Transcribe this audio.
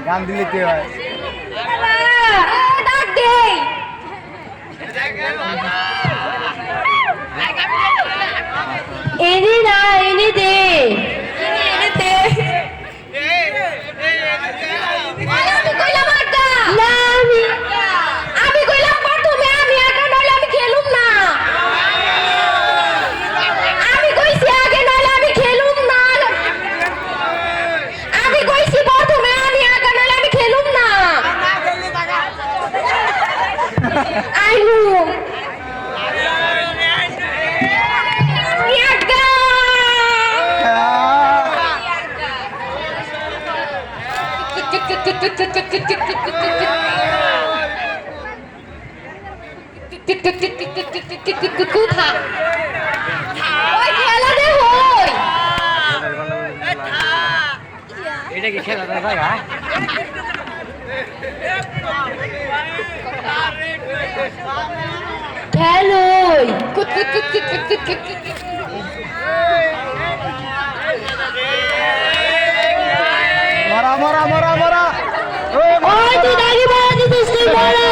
গান দিলে কি হয় এনে না এনে দে এনে দে আমি কইলাম প্রথমে আমি আগে নইলে আমি খেলুম না আমি কইছি আগে নইলে আমি খেলুম না আমি কইছি প্রথমে আমি আগে নইলে আমি খেলুম না আইনু এটা কি খেলা ভাই খেলোই মরা মরা মরা মরা ওই তুই দাঁড়িয়ে বলা দিছিস তুই বলা